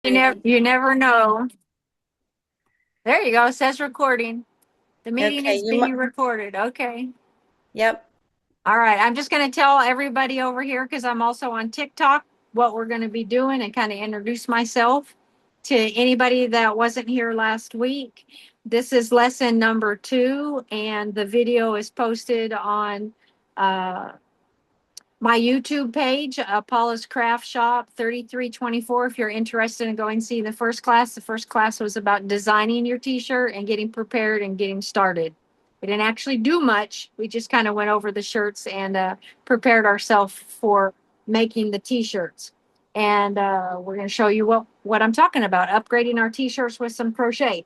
You never know. There you go. It says recording. The meeting Okay, is being recorded. Okay. yep. All right. I'm just going to tell everybody over here because I'm also on TikTok what we're going to be doing and kind of introduce myself to anybody that wasn't here last week. This is lesson number 2, and the video is posted on uh, my YouTube page, Paula's Craft Shop 3324. If you're interested in going see the first class was about designing your t-shirt and getting prepared and getting started. We didn't actually do much. We just kind of went over the shirts and prepared ourselves for making the t-shirts. And we're going to show you what I'm talking about, upgrading our t-shirts with some crochet.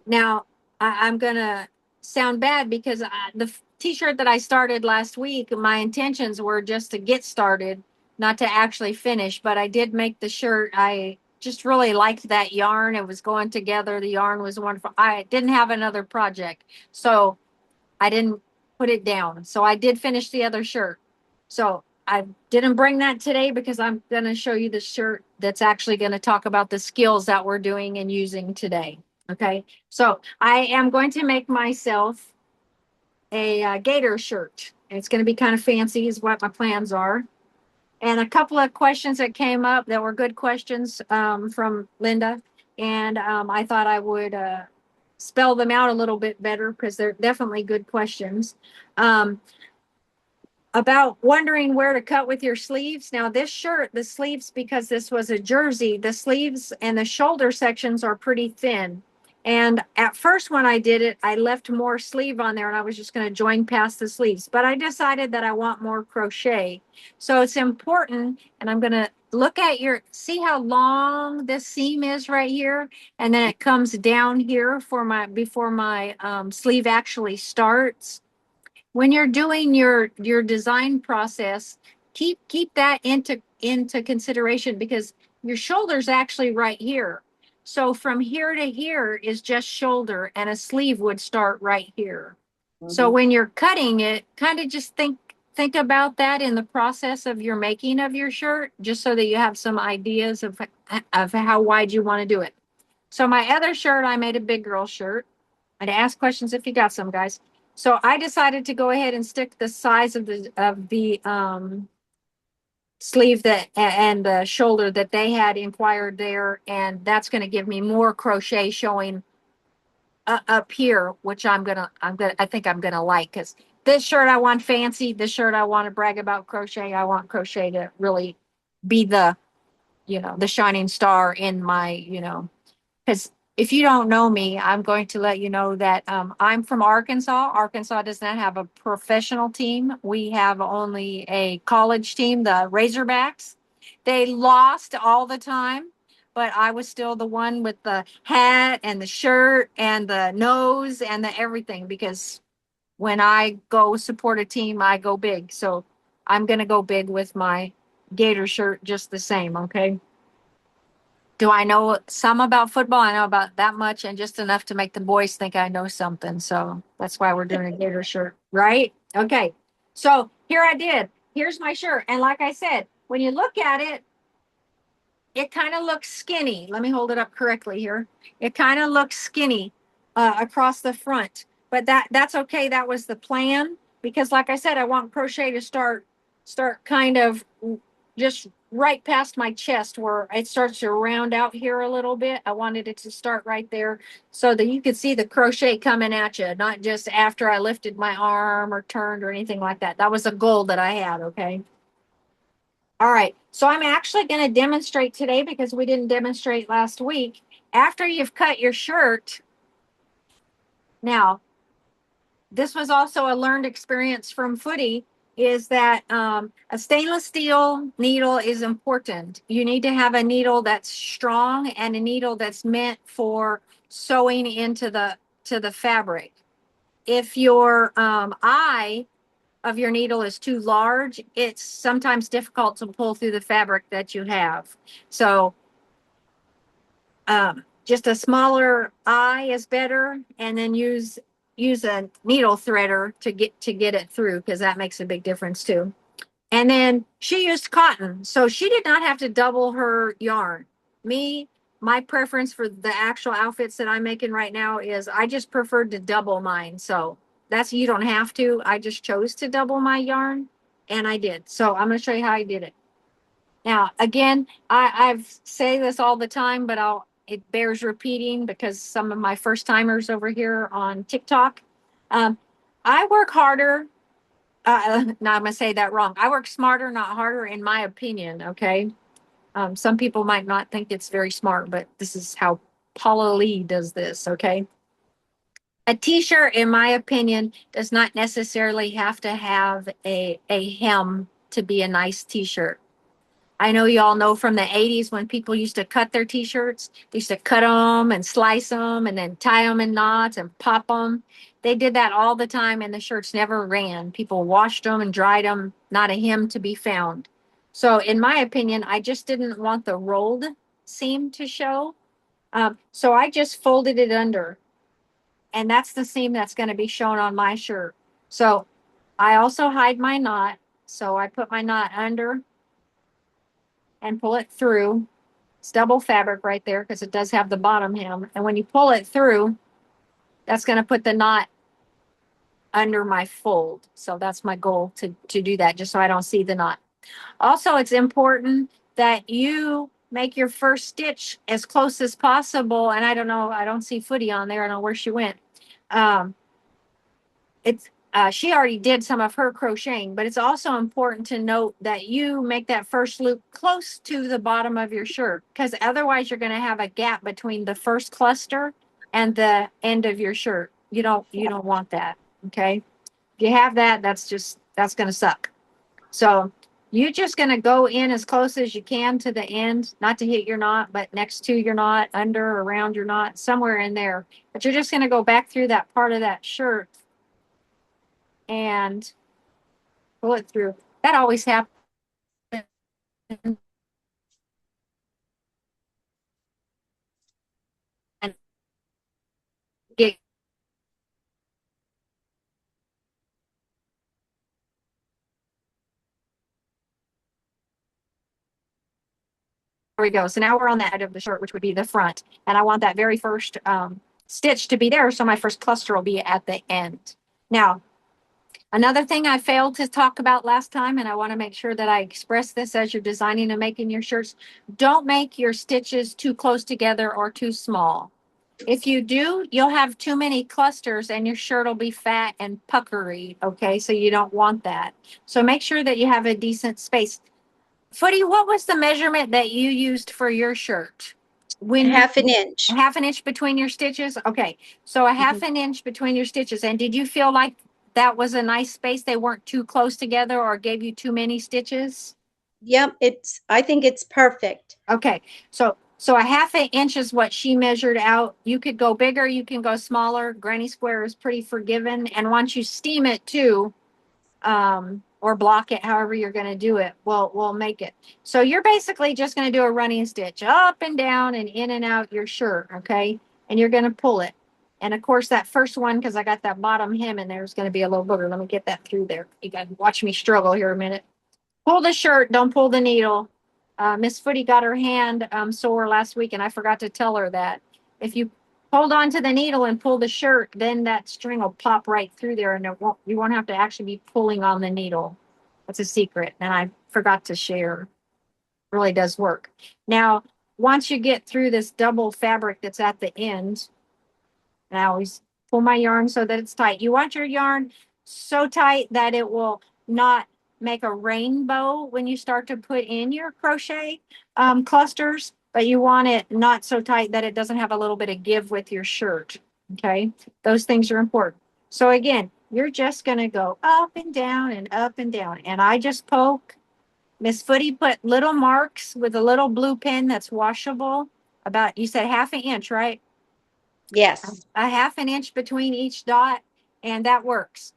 Now, I'm going to sound bad because the t-shirt that I started last week, my intentions were just to get started, not to actually finish, but I did make the shirt. I just really liked that yarn. It was going together. The yarn was wonderful. I didn't have another project, so I didn't put it down. So I did finish the other shirt. So I didn't bring that today because I'm going to show you the shirt that's actually going to talk about the skills that we're doing and using today. Okay. So I am going to make myself a gator shirt. It's going to be kind of fancy, is what my plans are. And a couple of questions that came up that were good questions from Linda. And I thought I would spell them out a little bit better because they're definitely good questions. Um, about wondering where to cut with your sleeves. Now, this shirt, the sleeves, because this was a jersey, the sleeves and the shoulder sections are pretty thin. And at first, when I did it, I left more sleeve on there and I was just going to join past the sleeves. But I decided that I want more crochet. So it's important. And I'm going to look at see how long this seam is right here. And then it comes down here before my sleeve actually starts. When you're doing your design process, keep that into consideration because your shoulder's actually right here. So from here to here is just shoulder, and a sleeve would start right here. So Mhm. when you're cutting it, kind of just think about that in the process of your making of your shirt, just so that you have some ideas of how wide you want to do it. So my other shirt, I made a big girl shirt. I'd ask questions if you got some, guys. So I decided to go ahead and stick the size of the sleeve that and the shoulder that they had inquired there, and that's going to give me more crochet showing up here, which I think I'm gonna like because this shirt I want fancy. This shirt I want to brag about crochet. I want crochet to really be the shining star in my because if you don't know me, I'm going to let you know that I'm from Arkansas. Arkansas does not have a professional team. We have only a college team, the Razorbacks. They lost all the time, but I was still the one with the hat and the shirt and the nose and the everything because when I go support a team, I go big. So I'm going to go big with my Gator shirt just the same, okay? Do I know some about football? I know about that much and just enough to make the boys think I know something. So that's why we're doing a gator shirt, right? Okay. So here I did. Here's my shirt. And like I said, when you look at it, it kind of looks skinny. Let me hold it up correctly here. It kind of looks skinny across the front, but that's okay. That was the plan because, like I said, I want crochet to start kind of just right past my chest where it starts to round out here a little bit. I wanted it to start right there so that you could see the crochet coming at you, not just after I lifted my arm or turned or anything like that. That was a goal that I had. Okay. All right, so I'm actually going to demonstrate today because we didn't demonstrate last week. After you've cut your shirt, now, this was also a learned experience from Footy, is that a stainless steel needle is important. You need to have a needle that's strong and a needle that's meant for sewing into the fabric. If your eye of your needle is too large, it's sometimes difficult to pull through the fabric that you have. So just a smaller eye is better, and then use a needle threader to get it through because that makes a big difference too. And then she used cotton, so she did not have to double her yarn. me, my preference for the actual outfits that I'm making right now is I just preferred to double mine. So that's, you don't have to. I just chose to double my yarn and I did. So I'm going to show you how I did it. Now, again, I've say this all the time, but it bears repeating because some of my first timers over here on TikTok, um, I work harder. No, I'm going to say that wrong. I work smarter, not harder, in my opinion. Okay. Some people might not think it's very smart, but this is how Paula Lee does this. Okay. A t-shirt, in my opinion, does not necessarily have to have a hem to be a nice t-shirt. I know you all know from the 80s when people used to cut their t-shirts, they used to cut them and slice them and then tie them in knots and pop them. They did that all the time and the shirts never ran. People washed them and dried them, not a hem to be found. So in my opinion, I just didn't want the rolled seam to show. So I just folded it under, and that's the seam that's going to be shown on my shirt. So I also hide my knot. So I put my knot under and pull it through. It's double fabric right there because it does have the bottom hem. And when you pull it through, that's going to put the knot under my fold. So that's my goal, to do that, just so I don't see the knot. Also, it's important that you make your first stitch as close as possible. And I don't know, I don't see Footy on there. I don't know where she went. Um, it's she already did some of her crocheting, but it's also important to note that you make that first loop close to the bottom of your shirt, because otherwise you're going to have a gap between the first cluster and the end of your shirt. You don't want that. Okay. If you have that, that's going to suck. So you're just going to go in as close as you can to the end, not to hit your knot, but next to your knot, under, around your knot, somewhere in there. But you're just going to go back through that part of that shirt and pull it through. That always happens. And get, there we go. So now we're on that edge of the shirt, which would be the front. And I want that very first stitch to be there. So my first cluster will be at the end. Now, another thing I failed to talk about last time, and I want to make sure that I express this as you're designing and making your shirts, don't make your stitches too close together or too small. If you do, you'll have too many clusters and your shirt will be fat and puckery. Okay, so you don't want that. So make sure that you have a decent space. Footy, what was the measurement that you used for your shirt? When Half an inch. half an inch between your stitches? Okay, so a half an inch between your stitches. And did you feel like that was a nice space? They weren't too close together or gave you too many stitches? Yep, I think it's perfect. Okay, so a half an inch is what she measured out. You could go bigger, you can go smaller. Granny square is pretty forgiving. And once you steam it too, or block it, however you're going to do it, we'll make it. So you're basically just going to do a running stitch up and down and in and out your shirt, okay? And you're going to pull it. And of course, that first one, because I got that bottom hem in there, is going to be a little booger. Let me get that through there. You got to watch me struggle here a minute. Pull the shirt, don't pull the needle. Miss Footy got her hand sore last week, and I forgot to tell her that. If you hold on to the needle and pull the shirt, then that string will pop right through there, and you won't have to actually be pulling on the needle. That's a secret, and I forgot to share. It really does work. Now, once you get through this double fabric that's at the end, and I always pull my yarn so that it's tight. You want your yarn so tight that it will not make a rainbow when you start to put in your crochet clusters, but you want it not so tight that it doesn't have a little bit of give with your shirt. Okay, those things are important. So again, you're just going to go up and down and up and down. And I just poke. Miss Footy put little marks with a little blue pen that's washable. About, you said half an inch, right? Yes. A half an inch between each dot, and that works.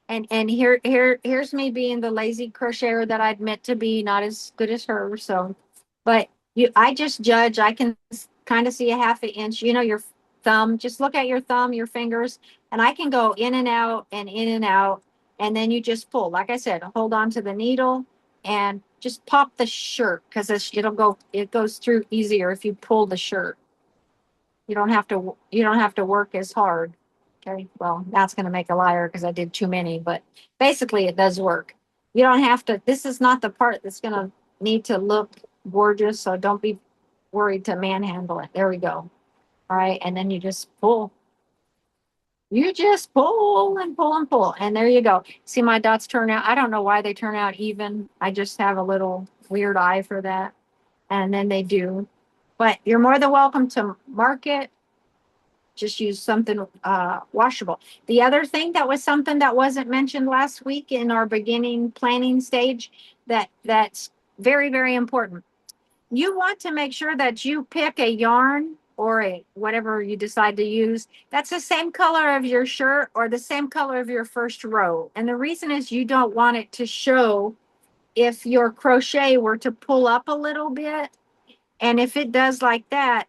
And here's me being the lazy crocheter that I'd meant to be, not as good as her. So, but I just judge. I can kind of see a half an inch. Your thumb. Just look at your thumb, your fingers, and I can go in and out and in and out, and then you just pull. Like I said, hold on to the needle and just pop the shirt because it goes through easier if you pull the shirt. You don't have to work as hard. Okay. Well, that's going to make a liar because I did too many, but basically it does work. You don't have to, this is not the part that's going to need to look gorgeous. So don't be worried to manhandle it. There we go. All right. And then you just pull. You just pull and pull and pull. And there you go. See my dots turn out. I don't know why they turn out even. I just have a little weird eye for that. And then they do. But you're more than welcome to mark it. Just use something washable. The other thing that was something that wasn't mentioned last week in our beginning planning stage that's very, very important. You want to make sure that you pick a yarn or a whatever you decide to use that's the same color of your shirt or the same color of your first row. And the reason is you don't want it to show if your crochet were to pull up a little bit. And if it does like that,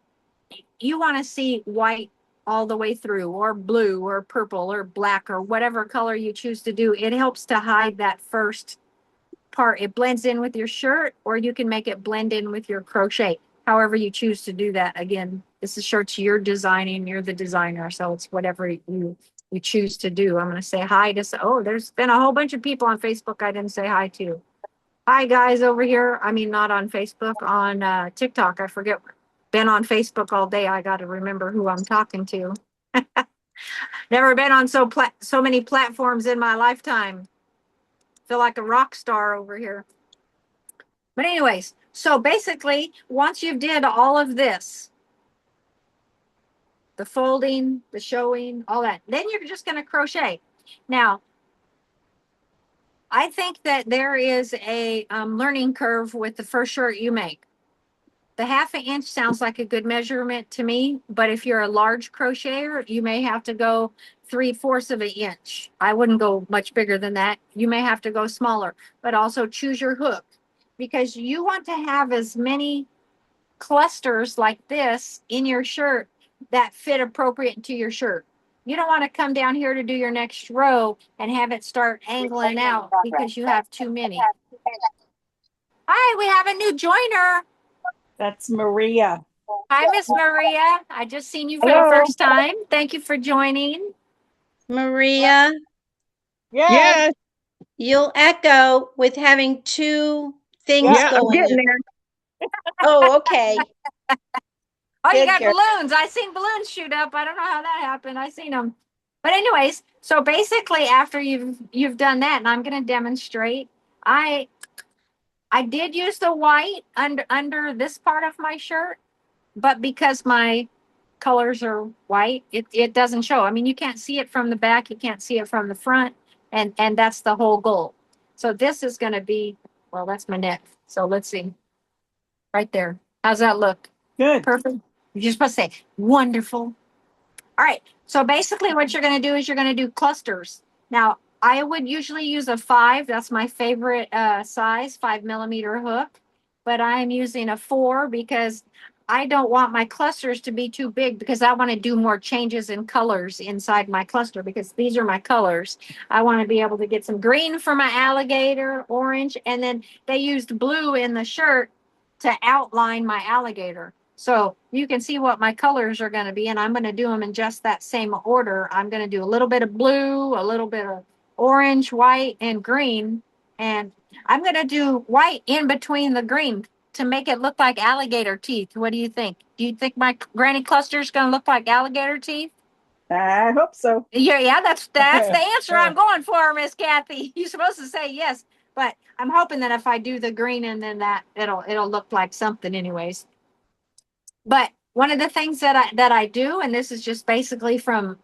you want to see white all the way through, or blue or purple or black or whatever color you choose to do. It helps to hide that first part. It blends in with your shirt, or you can make it blend in with your crochet, however you choose to do that. Again, this is shirts you're designing, you're the designer, so it's whatever you choose to do. I'm going to say hi to, oh, there's been a whole bunch of people on Facebook I didn't say hi to. Hi guys over here. I mean, not on Facebook, on TikTok. I forget. Been on Facebook all day. I got to remember who I'm talking to. Never been on so many platforms in my lifetime. Feel like a rock star over here. But anyways, so basically, once you've did all of this, the folding, the showing, all that, then you're just going to crochet. Now, I think that there is a learning curve with the first shirt you make. The 1/2 inch sounds like a good measurement to me, but if you're a large crocheter, you may have to go 3/4 of an inch. I wouldn't go much bigger than that. You may have to go smaller, but also choose your hook because you want to have as many clusters like this in your shirt that fit appropriate to your shirt. You don't want to come down here to do your next row and have it start angling out because you have too many. Hi, we have a new joiner. That's Maria. Hi, Miss Maria. I just seen you for Hello. the first time. Thank you for joining. Maria, Yes. you'll echo with having two things Yeah, I'm going getting on. there. Oh, okay. Oh, you Good got girl. balloons. I seen balloons shoot up. I don't know how that happened. I seen them. But anyways, so basically after you've done that, and I'm going to demonstrate, I did use the white under this part of my shirt, but because my colors are white, it doesn't show. I mean, you can't see it from the back, you can't see it from the front, and that's the whole goal. So this is going to be, well, that's my neck. So let's see. Right there. How's that look? Good. Perfect. You're supposed to say wonderful. All right. So basically what you're going to do is you're going to do clusters. Now, I would usually use a 5. That's my favorite size, 5mm hook. But I'm using a 4 because I don't want my clusters to be too big because I want to do more changes in colors inside my cluster because these are my colors. I want to be able to get some green for my alligator, orange, and then they used blue in the shirt to outline my alligator. So you can see what my colors are going to be, and I'm going to do them in just that same order. I'm going to do a little bit of blue, a little bit of orange, white, and green. And I'm going to do white in between the green to make it look like alligator teeth. What do you think? Do you think my granny cluster is going to look like alligator teeth? I hope so. Yeah, that's the answer I'm going for, Miss Kathy. You're supposed to say yes, but I'm hoping that if I do the green and then that it'll look like something anyways. But one of the things that I do, and this is just basically from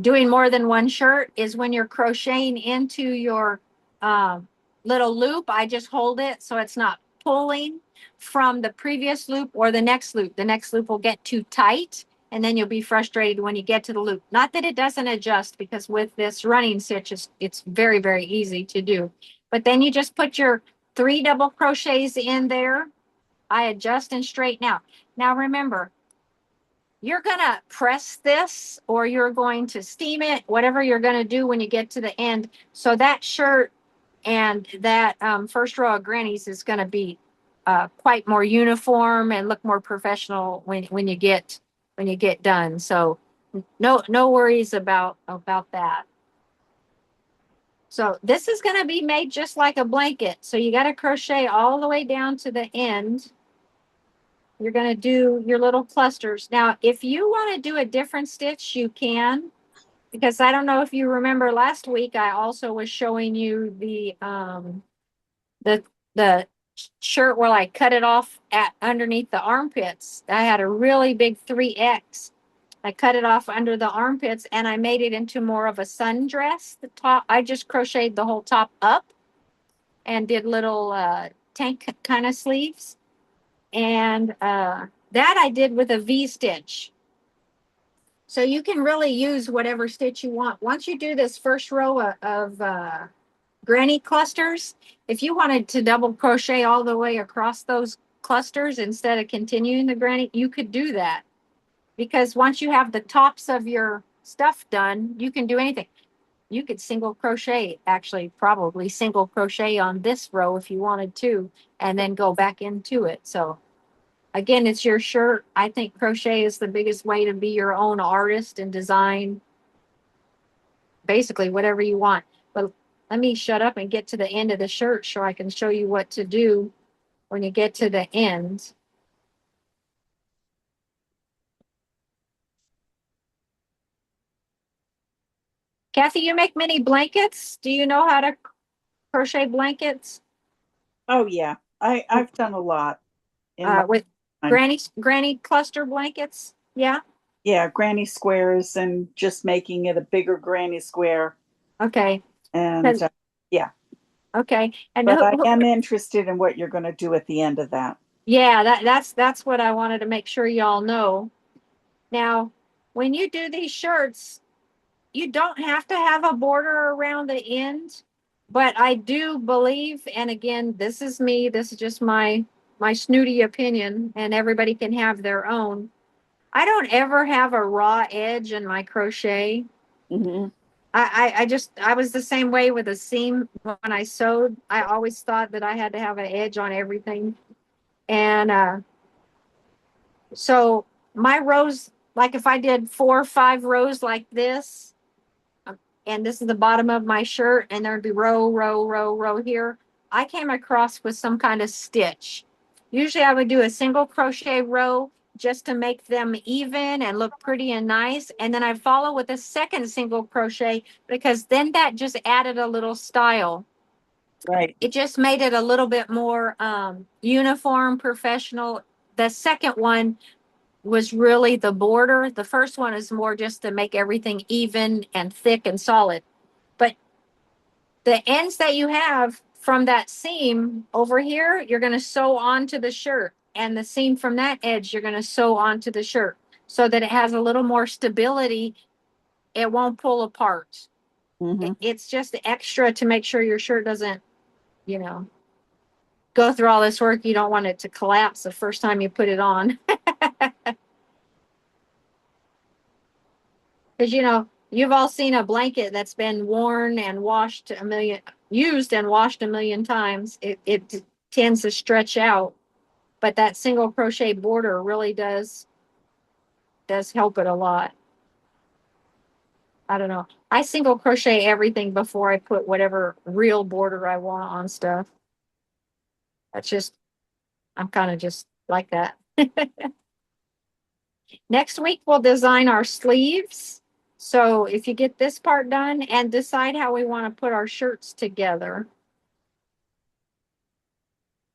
doing more than one shirt, is when you're crocheting into your little loop, I just hold it so it's not pulling from the previous loop or the next loop. The next loop will get too tight, and then you'll be frustrated when you get to the loop. Not that it doesn't adjust, because with this running stitch, it's very, very easy to do. But then you just put your 3 double crochets in there. I adjust and straighten out. Now remember, you're going to press this or you're going to steam it, whatever you're going to do when you get to the end. So that shirt And that first row of grannies is going to be quite more uniform and look more professional when you get done. So no worries about that. So this is going to be made just like a blanket. So you got to crochet all the way down to the end. You're going to do your little clusters. Now, if you want to do a different stitch, you can, because I don't know if you remember last week, I also was showing you the the shirt where I cut it off at underneath the armpits. I had a really big 3X. I cut it off under the armpits and I made it into more of a sundress. The top, I just crocheted the whole top up and did little tank kind of sleeves. And that I did with a V stitch. So you can really use whatever stitch you want. Once you do this first row of granny clusters, if you wanted to double crochet all the way across those clusters instead of continuing the granny, you could do that. Because once you have the tops of your stuff done, you can do anything. You could single crochet, actually, probably single crochet on this row if you wanted to, and then go back into it. So again, it's your shirt. I think crochet is the biggest way to be your own artist and design basically whatever you want. But let me shut up and get to the end of the shirt so I can show you what to do when you get to the end. Kathy, you make many blankets. Do you know how to crochet blankets? Oh yeah, I've done a lot in my With time. granny cluster blankets? Yeah. Yeah, granny squares and just making it a bigger granny square. Okay. And yeah, Okay. And but I am interested in what you're going to do at the end of that. yeah, that's what I wanted to make sure y'all know. Now, when you do these shirts, you don't have to have a border around the end, but I do believe, and again, this is me, this is just my snooty opinion, and everybody can have their own. I don't ever have a raw edge in my crochet. Hmm. I was the same way with a seam when I sewed. I always thought that I had to have an edge on everything. And so my rows, like if I did 4 or 5 rows like this, and this is the bottom of my shirt, and there'd be row here, I came across with some kind of stitch. Usually I would do a single crochet row just to make them even and look pretty and nice. And then I follow with a second single crochet because then that just added a little style. Right. It just made it a little bit more uniform, professional. The second one was really the border. The first one is more just to make everything even and thick and solid. But the ends that you have from that seam over here, you're going to sew onto the shirt. And the seam from that edge, you're going to sew onto the shirt so that it has a little more stability. It won't pull apart. Hmm. It's just extra to make sure your shirt doesn't, you know, go through all this work. You don't want it to collapse the first time you put it on. Because, you've all seen a blanket that's been worn and used and washed a million times. It tends to stretch out, but that single crochet border really does help it a lot. I don't know. I single crochet everything before I put whatever real border I want on stuff. That's just, I'm kind of just like that. Next week, we'll design our sleeves. So if you get this part done and decide how we want to put our shirts together.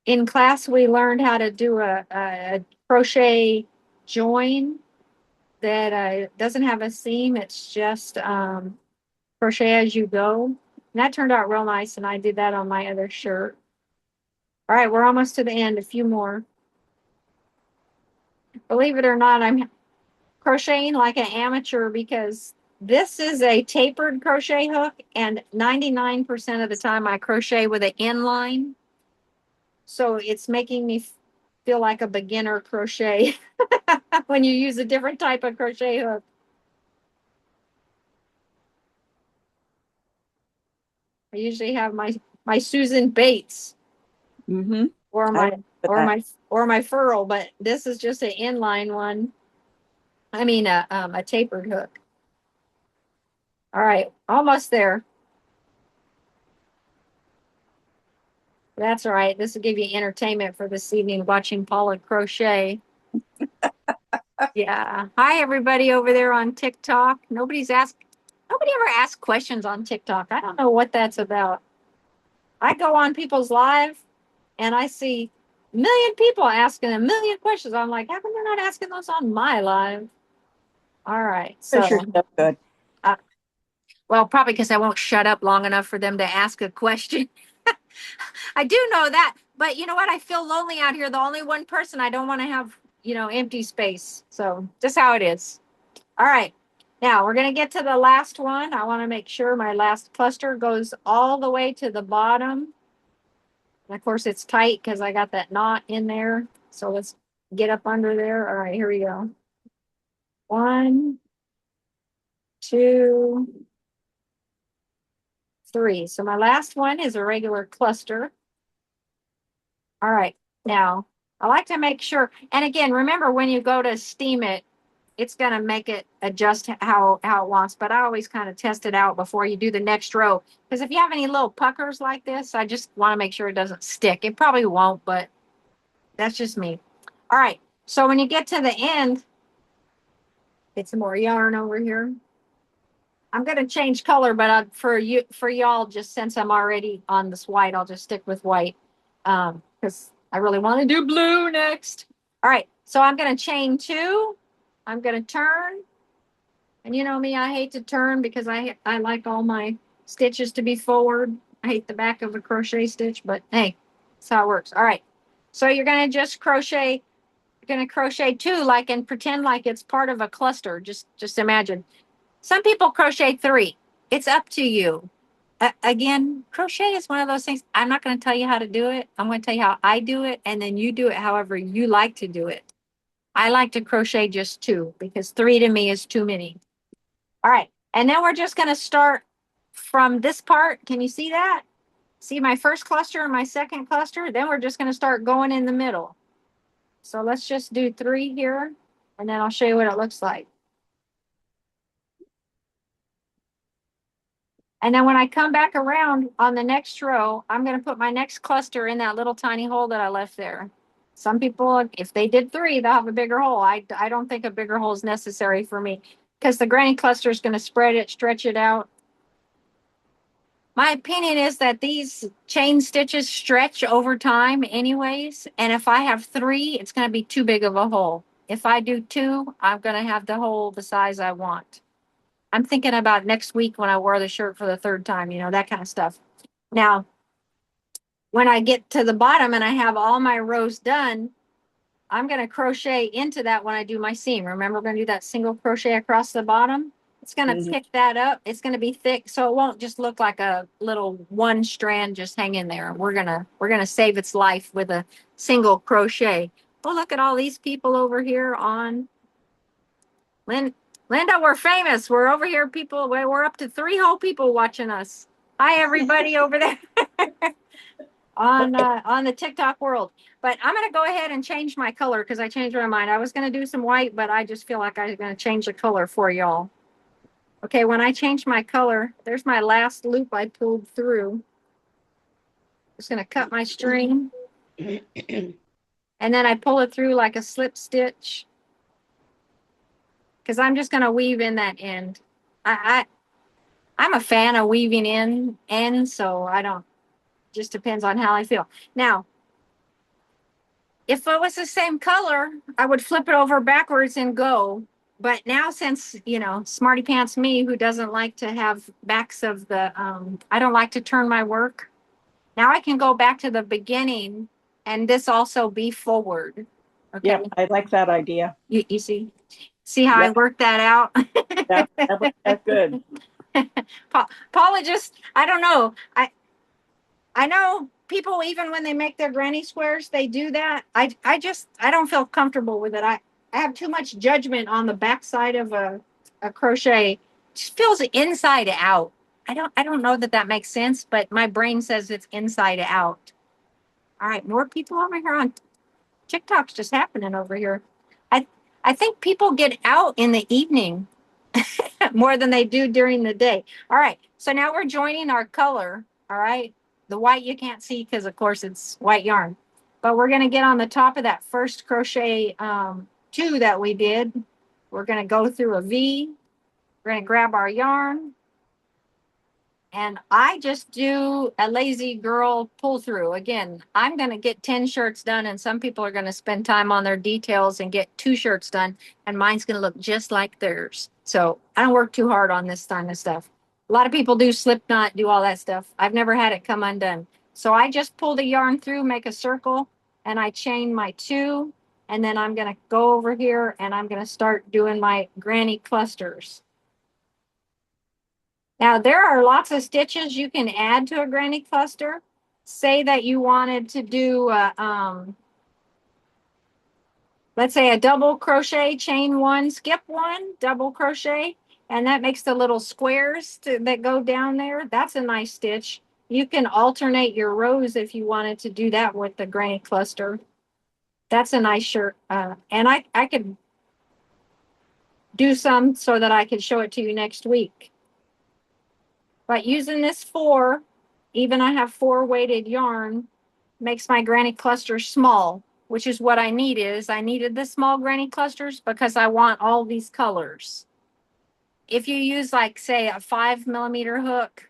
In class, we learned how to do a crochet join that doesn't have a seam. It's just crochet as you go. And that turned out real nice, and I did that on my other shirt. All right, we're almost to the end. A few more. Believe it or not, I'm crocheting like an amateur because this is a tapered crochet hook, and 99% of the time I crochet with an inline. So it's making me feel like a beginner crochet when you use a different type of crochet hook. I usually have my my Susan Bates Mm-hmm. or I my remember that. my furl, but this is just an inline one. I mean a tapered hook. All right, almost there. That's all right. This will give you entertainment for this evening watching Paula crochet. Yeah. Hi everybody over there on TikTok. Nobody ever asks questions on TikTok. I don't know what that's about. I go on people's live and I see a million people asking a million questions. I'm like, how come they're not asking those on my live? All right. Because you're So, so good. well, probably because I won't shut up long enough for them to ask a question. I do know that, but you know what? I feel lonely out here. The only one person I don't want to have, empty space. So just how it is. All right. Now we're going to get to the last one. I want to make sure my last cluster goes all the way to the bottom. And of course it's tight because I got that knot in there. So let's get up under there. All right, here we go. 1, 2, 3. So my last one is a regular cluster. All right. Now I like to make sure, and again, remember when you go to steam it, it's going to make it adjust how it wants. But I always kind of test it out before you do the next row. Because if you have any little puckers like this, I just want to make sure it doesn't stick. It probably won't, but that's just me. All right. So when you get to the end, get some more yarn over here. I'm going to change color, but for y'all, just since I'm already on this white, I'll just stick with white. Because I really want to do blue next. All right. So I'm going to chain 2. I'm going to turn. And you know me, I hate to turn because I like all my stitches to be forward. I hate the back of a crochet stitch, but hey, that's how it works. All right. So you're going to just crochet. You're going to crochet 2 like and pretend like it's part of a cluster. Just imagine. Some people crochet 3. It's up to you. Again, crochet is one of those things. I'm not going to tell you how to do it. I'm going to tell you how I do it, and then you do it however you like to do it. I like to crochet just 2 because 3 to me is too many. All right. And then we're just going to start from this part. Can you see that? See my first cluster and my second cluster? Then we're just going to start going in the middle. So let's just do 3 here, and then I'll show you what it looks like. And then when I come back around on the next row, I'm going to put my next cluster in that little tiny hole that I left there. Some people, if they did 3, they'll have a bigger hole. I don't think a bigger hole is necessary for me because the granny cluster is going to spread it, stretch it out. My opinion is that these chain stitches stretch over time anyways. And if I have 3, it's going to be too big of a hole. If I do 2, I'm going to have the hole the size I want. I'm thinking about next week when I wear the shirt for the 3rd time, that kind of stuff. Now, when I get to the bottom and I have all my rows done, I'm going to crochet into that when I do my seam. Remember, we're going to do that single crochet across the bottom. It's going to pick that up. It's going to be thick, so it won't just look like a little one strand just hanging there. We're gonna save its life with a single crochet. Oh, look at all these people over here on Linda, we're famous. We're over here, people. We're up to 3 whole people watching us. Hi, everybody over there on the TikTok world. But I'm going to go ahead and change my color because I changed my mind. I was going to do some white, but I just feel like I'm going to change the color for y'all. Okay, when I change my color, there's my last loop I pulled through. Just going to cut my string. And then I pull it through like a slip stitch. Because I'm just going to weave in that end. I'm a fan of weaving in ends, so I don't, just depends on how I feel. Now, if it was the same color, I would flip it over backwards and go. But now since, smarty pants me, who doesn't like to have backs of the, I don't like to turn my work. Now I can go back to the beginning and this also be forward. Okay. Yeah, I like that idea. You see how I worked that out? That's good. Paula just, I don't know. I know people, even when they make their granny squares, they do that. I don't feel comfortable with it. I have too much judgment on the backside of a crochet. It just feels inside out. I don't know that that makes sense, but my brain says it's inside out. All right, more people over here on TikTok's just happening over here. I I think people get out in the evening more than they do during the day. All right, so now we're joining our color. All right, the white you can't see because of course it's white yarn, but we're gonna get on the top of that first crochet two that we did. We're gonna go through a V. We're gonna grab our yarn. And I just do a lazy girl pull through. Again, I'm going to get 10 shirts done, and some people are going to spend time on their details and get 2 shirts done, and mine's going to look just like theirs. So I don't work too hard on this kind of stuff. A lot of people do slip knot, do all that stuff. I've never had it come undone. So I just pull the yarn through, make a circle, and I chain my 2, and then I'm going to go over here and I'm going to start doing my granny clusters. Now, there are lots of stitches you can add to a granny cluster. Say that you wanted to do, let's say a double crochet, chain 1, skip 1, double crochet, and that makes the little squares that go down there. That's a nice stitch. You can alternate your rows if you wanted to do that with the granny cluster. That's a nice shirt. And I could do some so that I could show it to you next week. But using this 4, even I have 4 weighted yarn, makes my granny clusters small, which is what I needed. I needed the small granny clusters because I want all these colors. If you use like say a 5mm hook,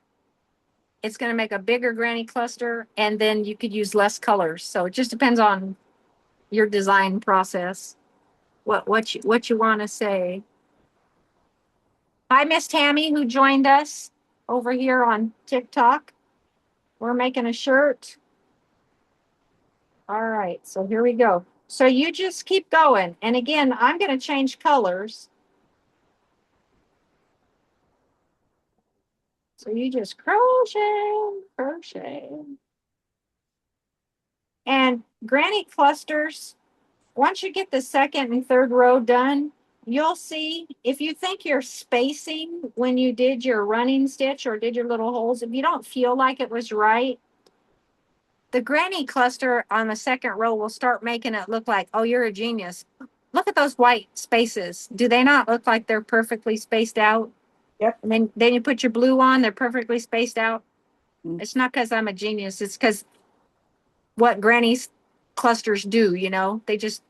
it's going to make a bigger granny cluster, and then you could use less colors. So it just depends on your design process. What you want to say. Hi, Miss Tammy, who joined us over here on TikTok. We're making a shirt. All right, so here we go. So you just keep going. And again, I'm going to change colors. So you just crochet, crochet. And granny clusters, once you get the second and third row done, you'll see if you think your spacing when you did your running stitch or did your little holes, if you don't feel like it was right, the granny cluster on the second row will start making it look like, oh, you're a genius. Look at those white spaces. Do they not look like they're perfectly spaced out? Yep. And then you put your blue on, they're perfectly spaced out. Mm. It's not because I'm a genius. It's because what granny's clusters do, you know, they just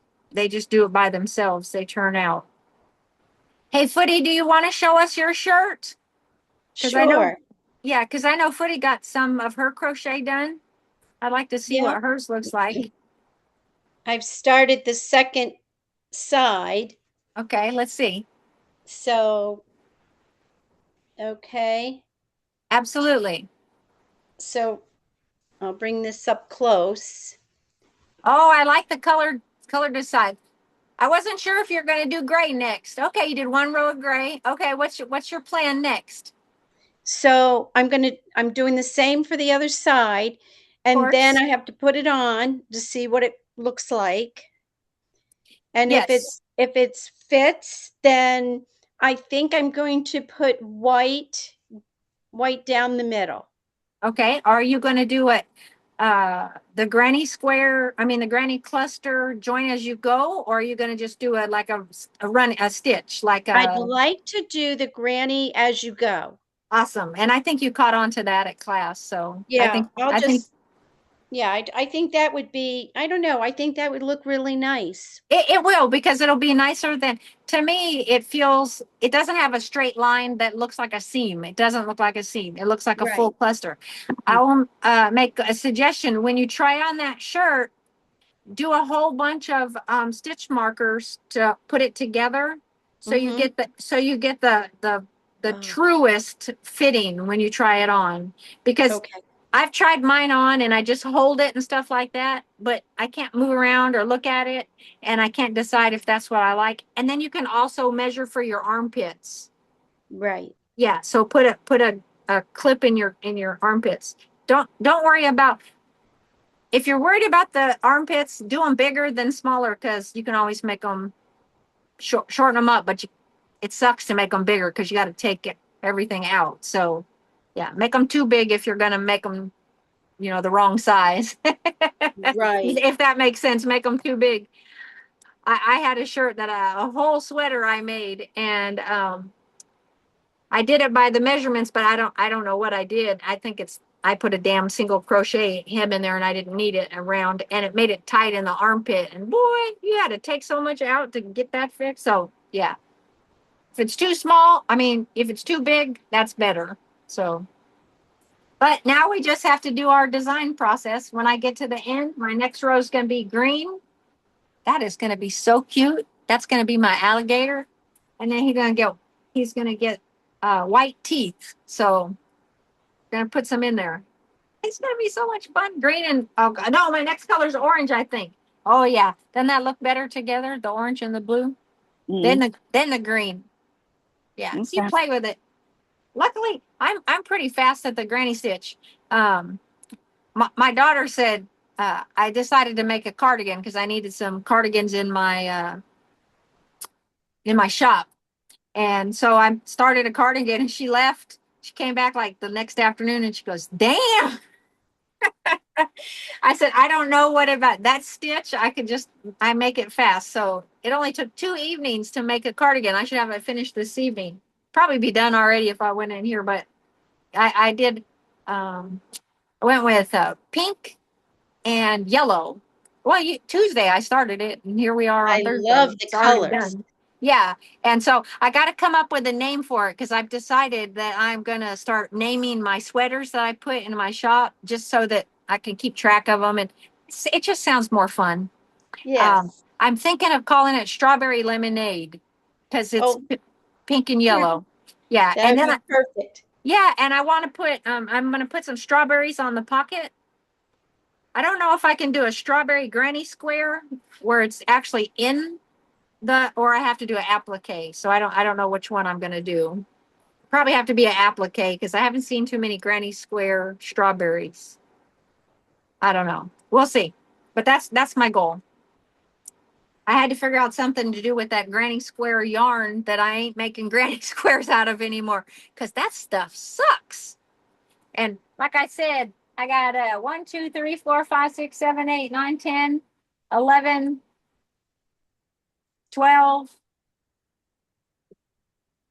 do it by themselves. They turn out. Hey, Footy, do you want to show us your shirt? Because I know, Sure. yeah, because I know Footy got some of her crochet done. I'd like to see Yeah. what hers looks like. I've started the second side. Okay, let's see. So, okay. Absolutely. So I'll bring this up close. Oh, I like the color decide. I wasn't sure if you're going to do gray next. Okay, you did 1 row of gray. Okay, what's your plan next? So I'm doing the same for the other side, and then I have to put it on to see what it looks like. And Yes. if it's fits, then I think I'm going to put white down the middle. Okay. Are you going to do it the granny square, the granny cluster join as you go, or are you going to just do it like a stitch like I'd a like to do the granny as you go. awesome. And I think you caught on to that at class. So Yeah, I think yeah, I think that would be, I don't know, I think that would look really nice. it will, because it'll be nicer than, to me, it doesn't have a straight line that looks like a seam. It doesn't look like a seam. It looks like a full Right. cluster. I will make a suggestion. When you try on that shirt, do a whole bunch of stitch markers to put it together. So you get the truest fitting when you try it on, because Okay. I've tried mine on and I just hold it and stuff like that, but I can't move around or look at it, and I can't decide if that's what I like. And then you can also measure for your armpits. Right. Yeah, so put a clip in your armpits. Don't worry about, if you're worried about the armpits, do them bigger than smaller, because you can always make them shorten them up, but it sucks to make them bigger because you got to take everything out. So Yeah, make them too big if you're going to make them, you know, the wrong size. Right. If that makes sense, make them too big. I had a shirt that a whole sweater I made, and I did it by the measurements, but I don't know what I did. I think I put a damn single crochet hem in there and I didn't need it around, and it made it tight in the armpit. And boy, you had to take so much out to get that fixed. So yeah, if it's too small, I mean, if it's too big, that's better. So, but now we just have to do our design process. When I get to the end, my next row is going to be green. That is going to be so cute. That's going to be my alligator. And then he's going to get white teeth. So going to put some in there. It's going to be so much fun. Green and, oh, no, my next color is orange, I think. Oh yeah. Doesn't that look better together? The orange and the blue. Then the green. Yeah. Okay. So you play with it. Luckily, I'm pretty fast at the granny stitch. My daughter said, I decided to make a cardigan because I needed some cardigans in my shop. And so I started a cardigan and she left. She came back like the next afternoon and she goes, damn. I said, I don't know what about that stitch. I make it fast. So it only took 2 evenings to make a cardigan. I should have it finished this evening. Probably be done already if I went in here, but I did, I went with pink and yellow. Well, Tuesday I started it, and here we are on I Thursday. love the It's already colors. done. Yeah, and so I got to come up with a name for it because I've decided that I'm gonna start naming my sweaters that I put in my shop just so that I can keep track of them, and it just sounds more fun. Yes. I'm thinking of calling it Strawberry Lemonade because it's Oh, pink and yellow. Yeah, that and would then be perfect. yeah, and I want to put I'm gonna put some strawberries on the pocket. I don't know if I can do a strawberry granny square where it's actually in or I have to do an applique. So I don't know which one I'm going to do. Probably have to be an applique because I haven't seen too many granny square strawberries. I don't know. We'll see. But that's my goal. I had to figure out something to do with that granny square yarn that I ain't making granny squares out of anymore because that stuff sucks. And like I said, I got 1, 2, 3, 4, 5, 6, 7, 8, 9, 10, 11, 12.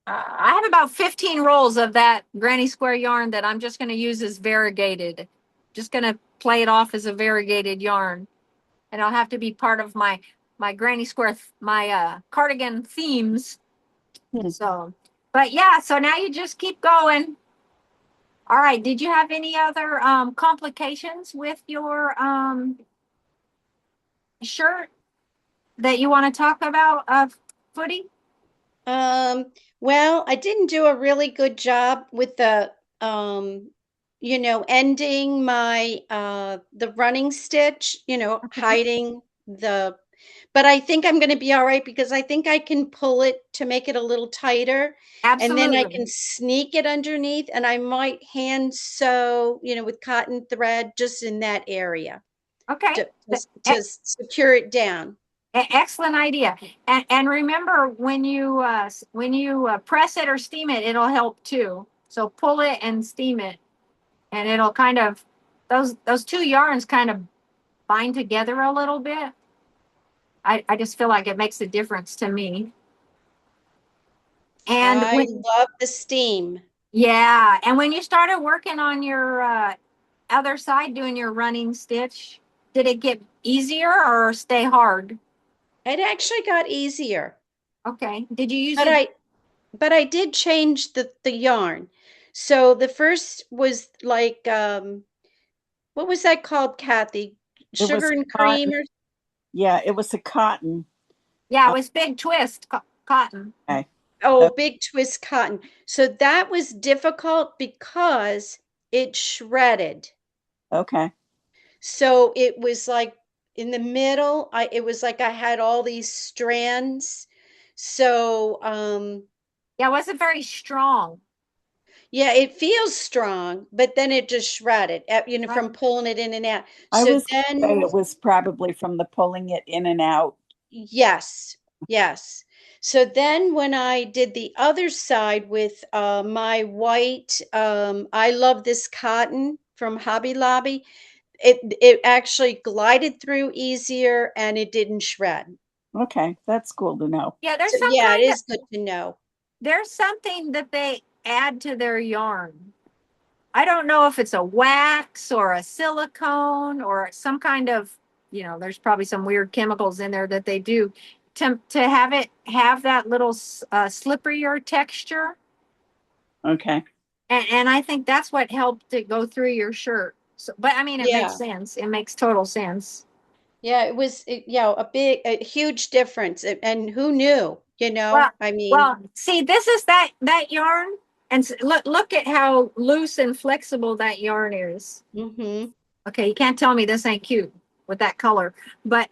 I have about 15 rolls of that granny square yarn that I'm just going to use as variegated. Just going to play it off as a variegated yarn. And it'll have to be part of my granny square, my cardigan themes. So, but yeah, so now you just keep going. All right. Did you have any other complications with your shirt that you want to talk about, Footy? Well, I didn't do a really good job with the ending my the running stitch, hiding but I think I'm going to be all right because I think I can pull it to make it a little tighter, and then I Absolutely. can sneak it underneath, and I might hand sew, with cotton thread just in that area Okay. to secure it down. Excellent idea. And remember when you press it or steam it, it'll help too. So pull it and steam it, and it'll kind of those two yarns kind of bind together a little bit. I just feel like it makes a difference to me. And I love the steam. yeah, and when you started working on your other side doing your running stitch, did it get easier or stay hard? It actually got easier. Okay. Did you use But it? I did change the yarn. So the first was like what was that called, Kathy? It was Sugar and cotton. cream or Yeah, it was a cotton. Yeah, it was big twist cotton. Okay. big twist cotton. So that was difficult because it shredded. Okay. So it was like in the middle, it was like I had all these strands. So Yeah, it wasn't very strong. yeah, it feels strong, but then it just shredded, Right. from pulling it in and out. I So was gonna say then, it was probably from the pulling it in and out. yes, yes. So then when I did the other side with my white, I love this cotton from Hobby Lobby. It actually glided through easier and it didn't shred. Okay, that's cool to know. Yeah, So there's some yeah, it kind of is good to know. there's something that they add to their yarn. I don't know if it's a wax or a silicone or some kind of, there's probably some weird chemicals in there that they do to have it have that little slipperier texture. Okay. And I think that's what helped it go through your shirt. So, but I mean, it makes Yeah. sense. It makes total sense. Yeah, it was yeah, a huge difference. And who knew, Well, I mean, well, see, this is that yarn, and look at how loose and flexible that yarn is. mhm. Okay, you can't tell me this ain't cute with that color, but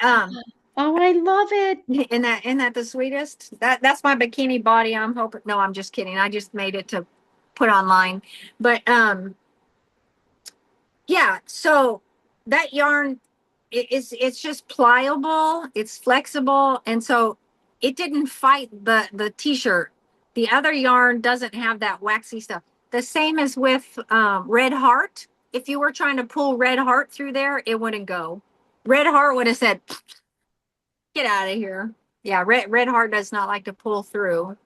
Oh, I love it. isn't that the sweetest? That's my bikini body. I'm hoping. No, I'm just kidding. I just made it to put online, but yeah. So that yarn, it's just pliable. It's flexible, and so it didn't fight the t-shirt. The other yarn doesn't have that waxy stuff. The same as with Red Heart. If you were trying to pull Red Heart through there, it wouldn't go. Red Heart would have said, "Get out of here." Yeah, Red Heart does not like to pull through.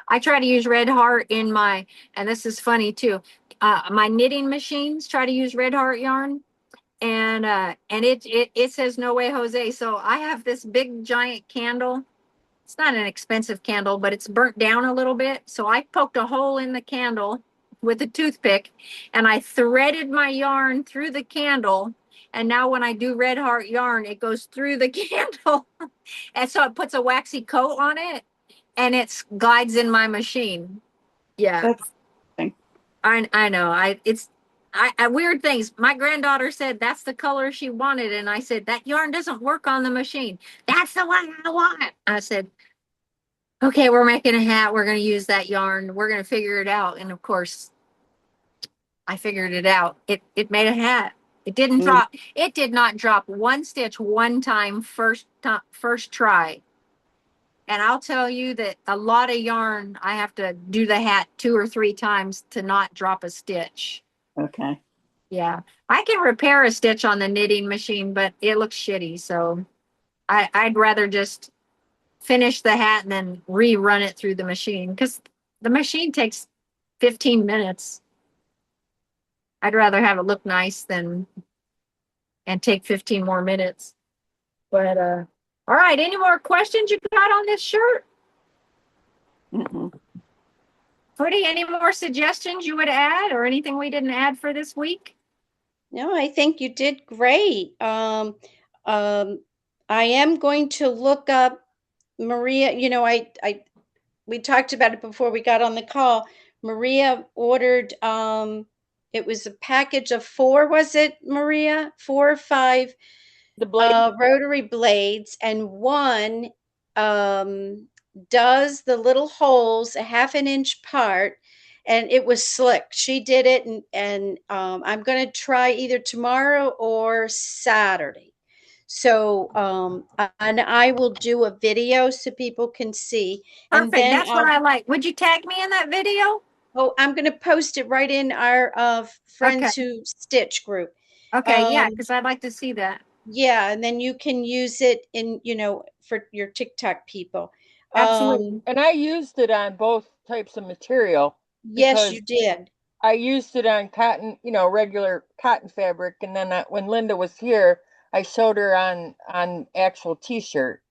I try to use Red Heart in my, and this is funny too. My knitting machines try to use Red Heart yarn, and it says no way, Jose. So I have this big giant candle. It's not an expensive candle, but it's burnt down a little bit. So I poked a hole in the candle with a toothpick, and I threaded my yarn through the candle. And now when I do Red Heart yarn, it goes through the candle, and so it puts a waxy coat on it, and it glides in my machine. Yeah, That's I know. I weird things. My granddaughter said that's the color she wanted, and I said that yarn doesn't work on the machine. That's the one I want. I said, okay, we're making a hat. We're going to use that yarn. We're going to figure it out. And of course, I figured it out. It made a hat. It didn't mm, drop. It did not drop one stitch one time first try. And I'll tell you that a lot of yarn, I have to do the hat 2 or 3 times to not drop a stitch. okay. Yeah. I can repair a stitch on the knitting machine, but it looks shitty. So I'd rather just finish the hat and then rerun it through the machine because the machine takes 15 minutes. I'd rather have it look nice than and take 15 more minutes. But all right, any more questions you got on this shirt? Mm-mm. Pretty, any more suggestions you would add or anything we didn't add for this week? No, I think you did great. I am going to look up Maria. We talked about it before we got on the call. Maria ordered, it was a package of four, was it, Maria? 4 or 5 The blade. rotary blades, and one does the little holes a half an inch apart, and it was slick. She did it, and I'm going to try either tomorrow or Saturday. So, and I will do a video so people can see, and Perfect. then That's what I like. Would you tag me in that video? I'm going to post it right in our Okay. Friends Who Stitch group. Okay. Yeah, Um, because I'd like to see that. Yeah, and then you can use it in, for your TikTok people. Absolutely. And I used it on both types of material Yes, because you did. I used it on cotton, regular cotton fabric, and then when Linda was here, I showed her on actual t-shirt.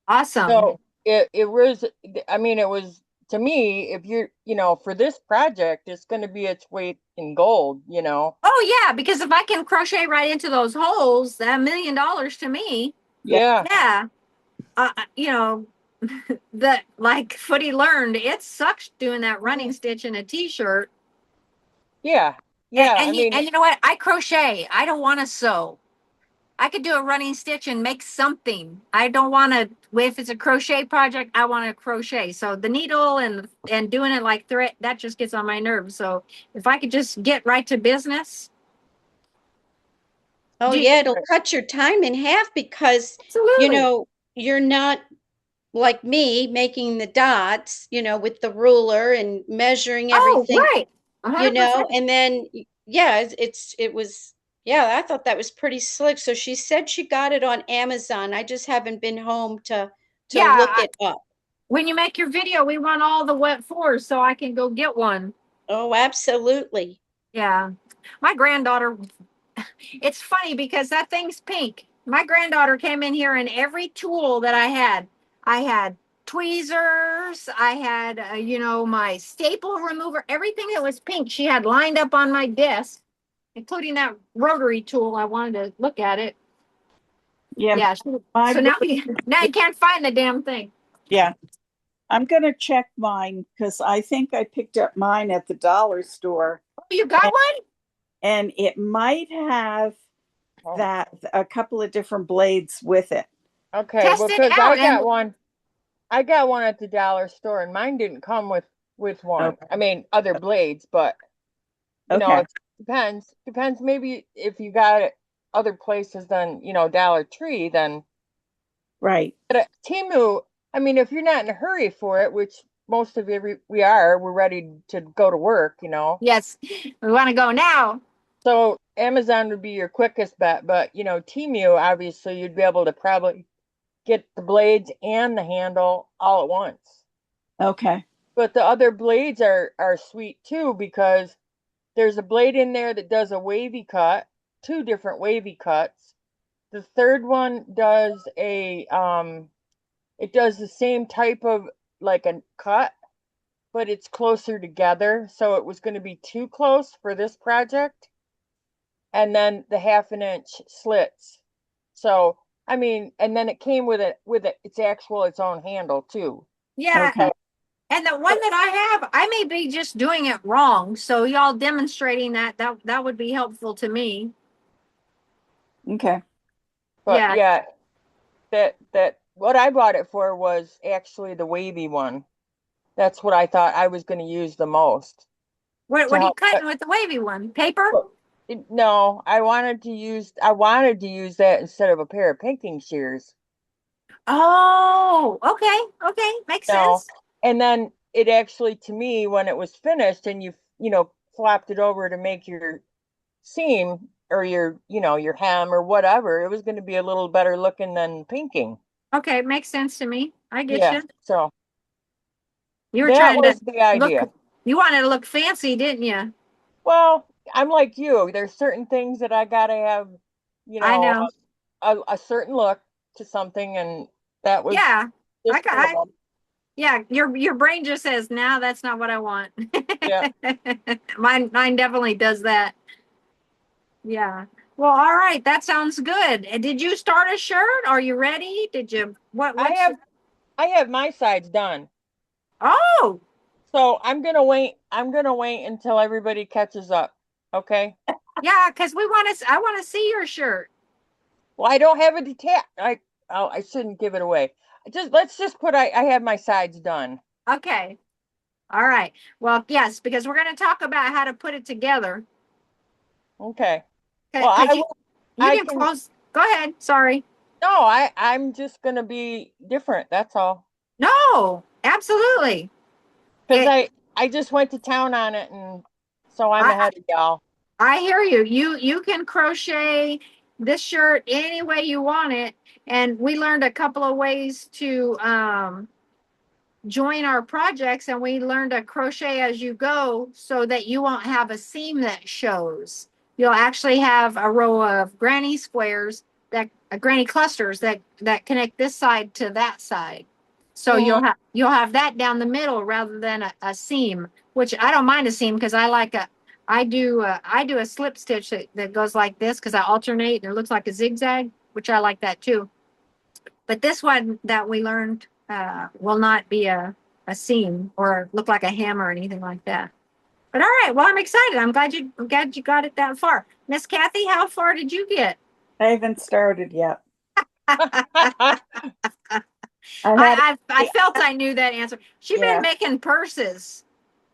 Awesome. So it was, I mean, it was, to me, if you're, for this project, it's going to be its weight in gold. Oh yeah, because if I can crochet right into those holes, that $1,000,000 to me. Yeah. Yeah. You know, that like Footy learned, it sucks doing that running stitch in a t-shirt. Yeah. And Yeah. and I you, mean, and you know what? I crochet. I don't want to sew. I could do a running stitch and make something. I don't want to. If it's a crochet project, I want to crochet. So the needle and doing it like thread, that just gets on my nerves. So if I could just get right to business, Oh, gee, yeah, it'll cut your time in half because, absolutely. you're not like me making the dots, with the ruler and measuring Oh, everything, right. 100%. and then yeah, it was, yeah, I thought that was pretty slick. So she said she got it on Amazon. I just haven't been home to Yeah. look it up. When you make your video, we want all the wet floors so I can go get one. Oh, absolutely. Yeah. My granddaughter, it's funny because that thing's pink. My granddaughter came in here and every tool that I had tweezers, I had, my staple remover, everything that was pink, she had lined up on my desk, including that rotary tool. I wanted to look at it. Yeah. Yeah. my So now you can't find the damn thing. Yeah. I'm going to check mine because I think I picked up mine at the dollar store. Oh, you got one? And it might have Oh. that a couple of different blades with it. Okay, Test well, it because out I got and- one. I got one at the dollar store, and mine didn't come with one. Okay. I mean, other blades, but Okay. it depends. Depends. Maybe if you got it other places than Dollar Tree, then. Right. But Temu, I mean, if you're not in a hurry for it, which most of we're ready to go to work, Yes, we want to go now. So Amazon would be your quickest bet, but Temu, obviously, you'd be able to probably get the blades and the handle all at once. Okay. But the other blades are sweet too, because there's a blade in there that does a wavy cut, two different wavy cuts. The third one does it does the same type of like a cut, but it's closer together. So it was going to be too close for this project. And then the 1/2 inch slits. So I mean, and then it came with its own handle too. Yeah. Okay. And the one that I have, I may be just doing it wrong. So y'all demonstrating that would be helpful to me. Okay. But Yeah. that what I bought it for was actually the wavy one. That's what I thought I was going to use the most. What to are you help. cutting with the wavy one? Paper? No, I wanted to use that instead of a pair of pinking shears. Oh, okay. Makes No. sense. And then it actually, to me, when it was finished and you flopped it over to make your seam or your hem or whatever, it was going to be a little better looking than pinking. Okay, makes sense to me. I get Yeah. you. So You were that trying was to the idea. you wanted to look fancy, didn't you? Well, I'm like you. There's certain things that I gotta have, I know. a certain look to something, and that was Yeah. just one of them. Yeah, your brain just says, "Now that's not what I want." Yeah. Mine definitely does that. Yeah. Well, all right. That sounds good. And did you start a shirt? Are you ready? Did you I have my sides done. Oh, So I'm gonna wait until everybody catches up. Okay. yeah, because I want to see your shirt. Well, I don't have a I shouldn't give it away. Let's just put I have my sides done. Okay. All right. Well, yes, because we're going to talk about how to put it together. Okay. Well, Because you I can can close. Go ahead. Sorry. no, I'm just gonna be different. That's all. No, absolutely. Because It, I just went to town on it, and so I'm I, ahead of y'all. I hear you. You can crochet this shirt any way you want it. And we learned a couple of ways to join our projects, and we learned to crochet as you go so that you won't have a seam that shows. You'll actually have a row of granny squares granny clusters that connect this side to that side. So Mhm. you'll have that down the middle rather than a seam, which I don't mind a seam because I do a slip stitch that goes like this because I alternate and it looks like a zigzag, which I like that too. But this one that we learned will not be a seam or look like a hem or anything like that. But all right, well, I'm excited. I'm glad you got it that far. Miss Kathy, how far did you get? I haven't started yet. I had I felt I knew that answer. She's Yeah. been making purses.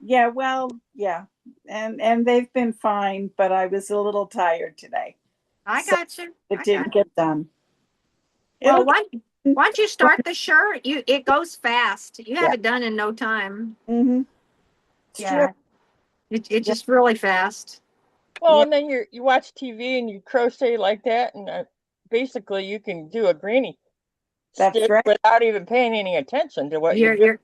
Yeah, well, yeah. And they've been fine, but I was a little tired today. I So got you. it didn't get done. Well, It'll one Once you start the shirt, it goes fast. You have Yeah. it done in no time. Mm-hmm. It's Yeah. true. It's Yeah. just really fast. Well, Yeah. and then you watch TV and you crochet like that, and basically you can do a granny That's stitch right. without even paying any attention to what you're doing.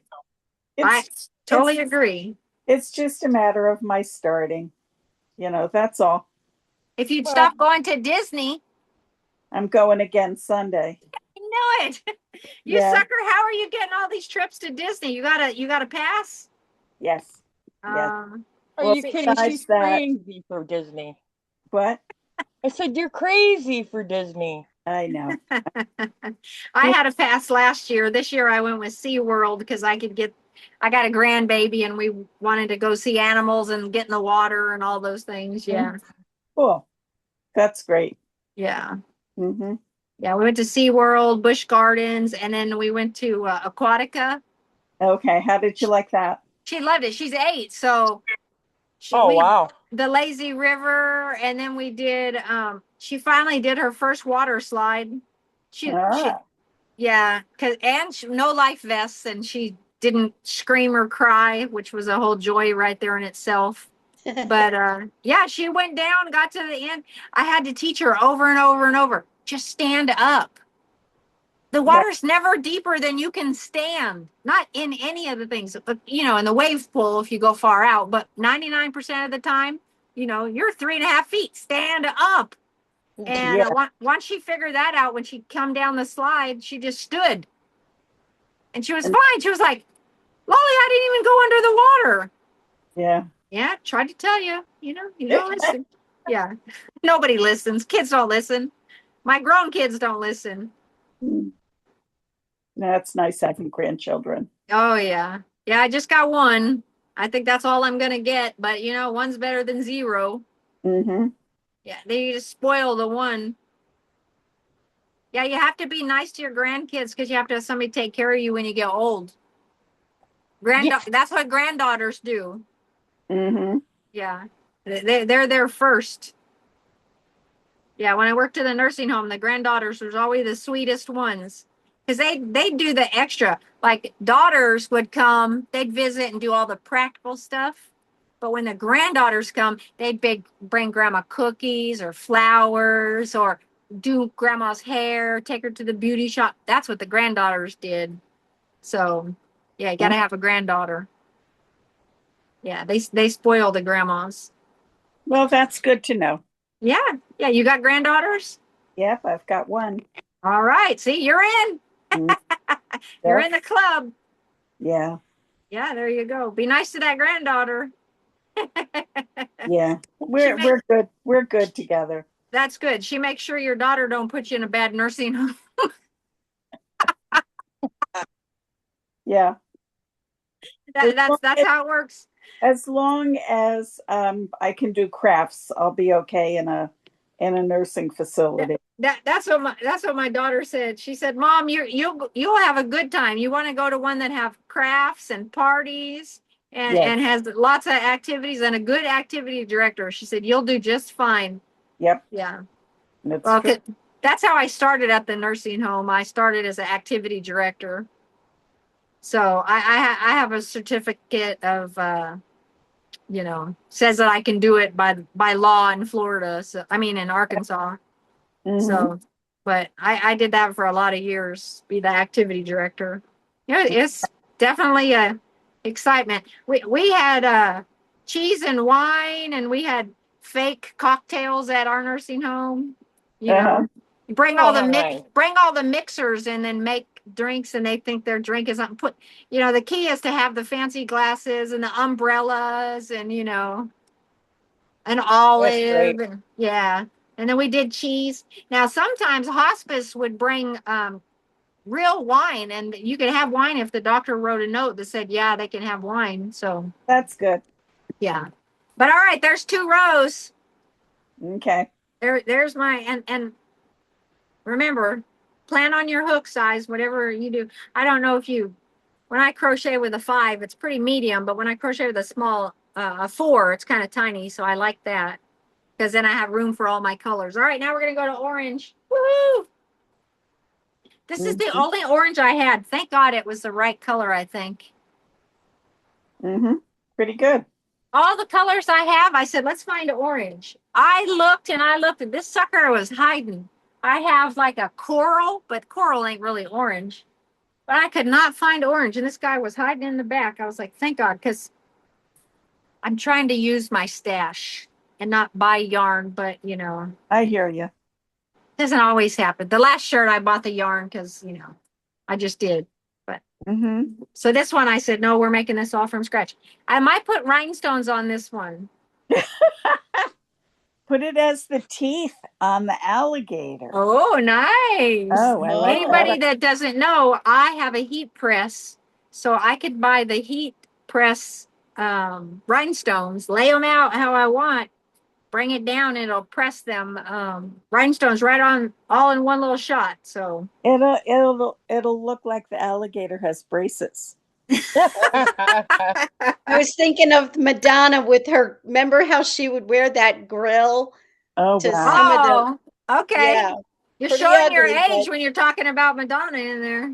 You're I It's totally it's agree. it's just a matter of my starting. That's all. If you'd Well, stop going to Disney, I'm going again Sunday. I know it. You Yeah. sucker, how are you getting all these trips to Disney? You gotta pass? Yes. Yes. Um, are Well, you see, kidding? She's besides that, crazy for Disney. what? I said, you're crazy for Disney. I know. I had a pass last year. This year I went with SeaWorld because I got a grandbaby and we wanted to go see animals and get in the water and all those things. Yeah. Cool. That's great. Yeah. Mm-hmm. Yeah. We went to SeaWorld, Busch Gardens, and then we went to Aquatica. Okay. How did you like that? She loved it. She's 8. So Oh, wow. the lazy river, and then we did she finally did her first water slide. She Ah, Yeah, no life vests, and she didn't scream or cry, which was a whole joy right there in itself. But yeah, she went down, got to the end. I had to teach her over and over and over, just stand up. The that, water's never deeper than you can stand. Not in any of the things, but in the wave pool if you go far out. But 99% of the time, you're 3.5 feet. Stand up. And yeah. once she figured that out, when she come down the slide, she just stood. And she was And fine. She was like, Lolly, I didn't even go under the water. yeah. Yeah, tried to tell you. You don't listen. Yeah. Nobody listens. Kids don't listen. My grown kids don't listen. That's nice having grandchildren. Oh, yeah. Yeah, I just got one. I think that's all I'm going to get. But, one's better than 0. Mm-hmm. Yeah, they just spoil the one. Yeah, you have to be nice to your grandkids because you have to have somebody take care of you when you get old. Yeah. That's what granddaughters do. Mm-hmm. Yeah. They're there first. Yeah, when I worked in the nursing home, the granddaughters was always the sweetest ones because they do the extra. Like daughters would come, they'd visit and do all the practical stuff. But when the granddaughters come, bring grandma cookies or flowers or do grandma's hair, take her to the beauty shop. That's what the granddaughters did. So, yeah, you got to have a granddaughter. Yeah, they spoil the grandmas. Well, that's good to know. Yeah, yeah. You got granddaughters? Yep, I've got one. All right. See, you're in. Mm, You're yep. in the club. Yeah. Yeah, there you go. Be nice to that granddaughter. Yeah. She We're good. We're good together. That's good. She makes sure your daughter don't put you in a bad nursing home. Yeah. As long That's how it works. as, long as I can do crafts, I'll be okay in a nursing facility. That's what my daughter said. She said, "Mom, you'll have a good time. You want to go to one that have crafts and parties Yes. and has lots of activities and a good activity director." She said, "You'll do just fine." Yep. Yeah. That's Well, true. that's how I started at the nursing home. I started as an activity director. So I have a certificate of says that I can do it by law in Florida. So I mean in Arkansas. Mm-hmm. So, but I did that for a lot of years, be the activity director. It's definitely a excitement. We had cheese and wine, and we had fake cocktails at our nursing home. You Uh-huh. know, bring Oh, all the how nice. bring all the mixers, and then make drinks, and they think their drink is something. The key is to have the fancy glasses and the umbrellas, and an That's olive, great. and yeah. And then we did cheese. Now sometimes hospice would bring real wine, and you could have wine if the doctor wrote a note that said, yeah, they can have wine. So That's good. yeah. But all right, there's 2 rows. Okay. There's my and remember, plan on your hook size, whatever you do. I don't know if when I crochet with a 5, it's pretty medium, but when I crochet with a small a 4, it's kind of tiny. So I like that because then I have room for all my colors. All right, now we're gonna go to orange. Woohoo! This is the only orange I had. Thank God it was the right color, I think. Mm-hmm. Pretty good. All the colors I have, I said, let's find orange. I looked and I looked, and this sucker was hiding. I have like a coral, but coral ain't really orange. But I could not find orange, and this guy was hiding in the back. I was like, thank God, because I'm trying to use my stash and not buy yarn, but I hear you. doesn't always happen. The last shirt I bought the yarn because, I just did. But Mm-hmm. so this one I said, no, we're making this all from scratch. I might put rhinestones on this one. Put it as the teeth on the alligator. Oh, nice. Oh, I like Anybody that. that doesn't know, I have a heat press, so I could buy the heat press rhinestones, lay them out how I want, bring it down, and it'll press them rhinestones right on, all in one little shot. So It'll look like the alligator has braces. I was thinking of Madonna with her. Remember how she would wear that grill Oh to wow. some of the, okay. yeah, You're pretty showing your ugly, age but when you're talking about Madonna in there.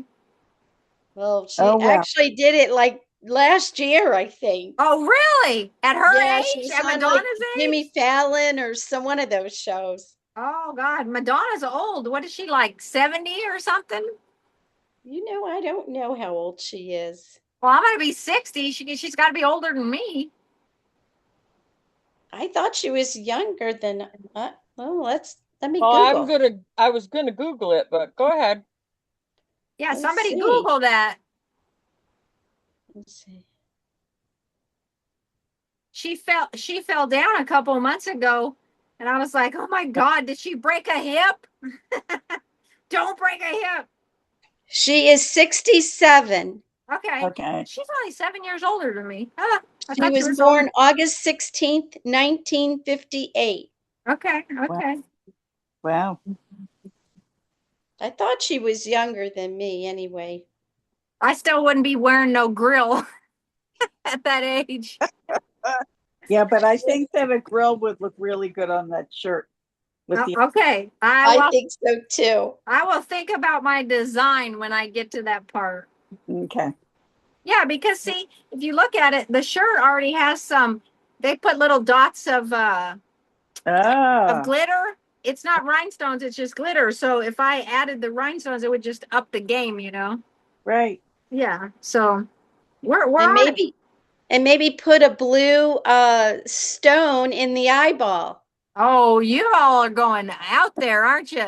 well, she Oh wow. actually did it like last year, I think. Oh, really? At her Yeah, she age? was At on like Madonna's age? Jimmy Fallon or some one of those shows. Oh, God. Madonna's old. What is she, like 70 or something? I don't know how old she is. Well, I'm going to be 60. She's got to be older than me. I thought she was younger than. Well, let me Well, Google. I was gonna Google it, but go ahead. Yeah, Let's somebody see. Google that. Let's see. She fell down a couple of months ago, and I was like, oh my God, did she break a hip? Don't break a hip. She is 67. Okay. Okay. She's only 7 years older than me. I She thought she was was born August 16th, 1958. Okay. Okay. Wow. I thought she was younger than me anyway. I still wouldn't be wearing no grill at that age. Yeah, but I think that a grill would look really good on that shirt with the Okay. I think so too. I will think about my design when I get to that part. okay. Yeah, because see, if you look at it, the shirt already has they put little dots of Ah, glitter. It's not rhinestones, it's just glitter. So if I added the rhinestones, it would just up the game, right. Yeah. So we're And on it. maybe put a blue stone in the eyeball. Oh, you all are going out there, aren't you?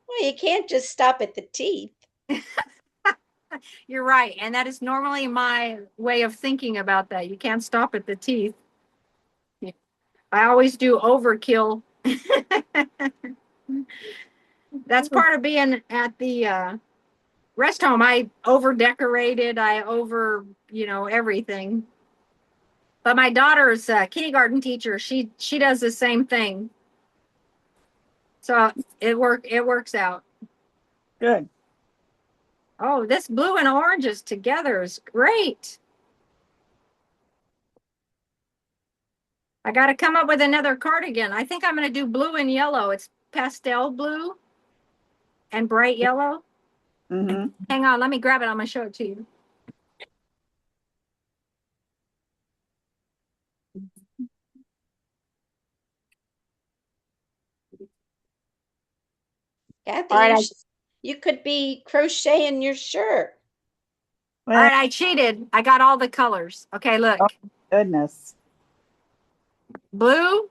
Well, you can't just stop at the teeth. You're right. And that is normally my way of thinking about that. You can't stop at the teeth. I always do overkill. That's part of being at the rest home. I over decorated, I over, everything. But my daughter's a kindergarten teacher. She does the same thing. So it works out. Good. Oh, this blue and oranges together is great. I got to come up with another cardigan. I think I'm going to do blue and yellow. It's pastel blue and bright yellow. Mm-hmm. Hang on, let me grab it. I'm going to show it to you. Kathy, All right, you could be crocheting your shirt. all right, I cheated. I got all the colors. Okay, look. Oh, goodness. Blue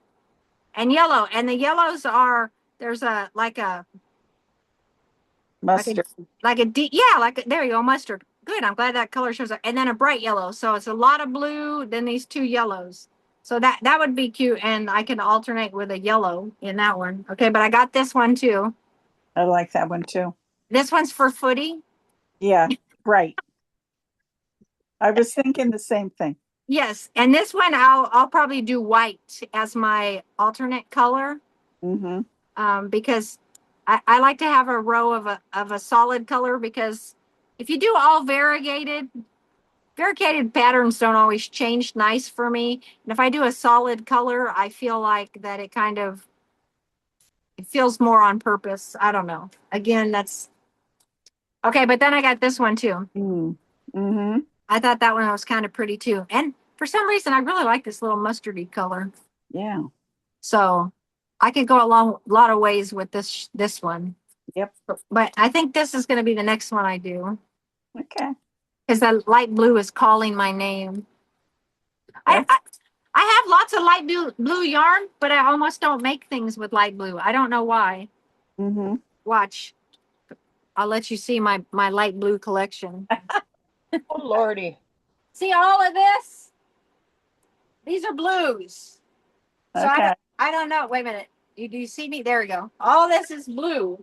and yellow. And the yellows are, there's like a Mustard. deep, there you go, mustard. Good. I'm glad that color shows up. And then a bright yellow. So it's a lot of blue, then these two yellows. So that would be cute. And I can alternate with a yellow in that one. Okay, but I got this one too. I like that one too. This one's for footy. Yeah, right. I was thinking the same thing. Yes. And this one I'll probably do white as my alternate color. Mm-hmm. Because I like to have a row of a solid color, because if you do all variegated patterns don't always change nice for me. And if I do a solid color, I feel like that it feels more on purpose. I don't know. Again, Okay, but then I got this one too. Mm-hmm. I thought that one was kind of pretty too. And for some reason, I really like this little mustardy color. Yeah. So I could go a lot of ways with this one. Yep. But I think this is going to be the next one I do Okay. because the light blue is calling my name. I, That's- I I have lots of light blue yarn, but I almost don't make things with light blue. I don't know why. Mm-hmm. Watch. I'll let you see my light blue collection. Oh, Lordy. See all of this? These are blues. So Okay. I don't know. Wait a minute. Do you see me? There we go. All this is blue,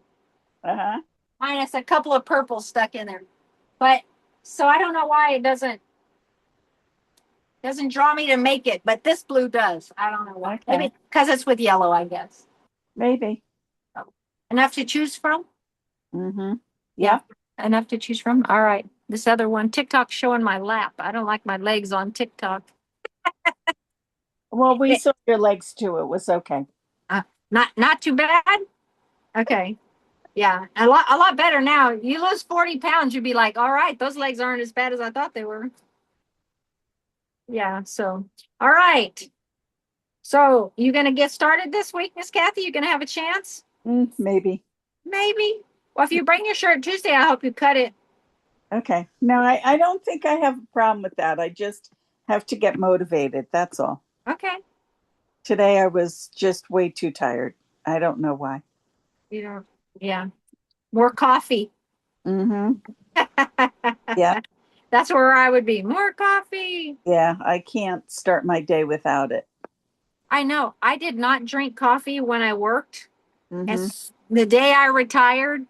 Uh-huh. minus a couple of purples stuck in there. But so I don't know why it doesn't draw me to make it, but this blue does. I don't know why. Okay. Maybe because it's with yellow, I guess. Maybe. Enough to choose from? Mm-hmm. Yep. Enough to choose from? All right. This other one, TikTok's showing my lap. I don't like my legs on TikTok. Well, we saw your legs too. It was okay. Not too bad. Okay. Yeah. A lot better now. You lose 40 pounds, you'd be like, all right, those legs aren't as bad as I thought they were. Yeah. So, all right. So you gonna get started this week, Miss Kathy? You gonna have a chance? Maybe. Maybe. Well, if you bring your shirt Tuesday, I hope you cut it. Okay. No, I don't think I have a problem with that. I just have to get motivated. That's all. Okay. Today I was just way too tired. I don't know why. You know, yeah. More coffee. Mm-hmm. Yeah. That's where I would be. More coffee. Yeah. I can't start my day without it. I know. I did not drink coffee when I worked. Mm-hmm. As the day I retired,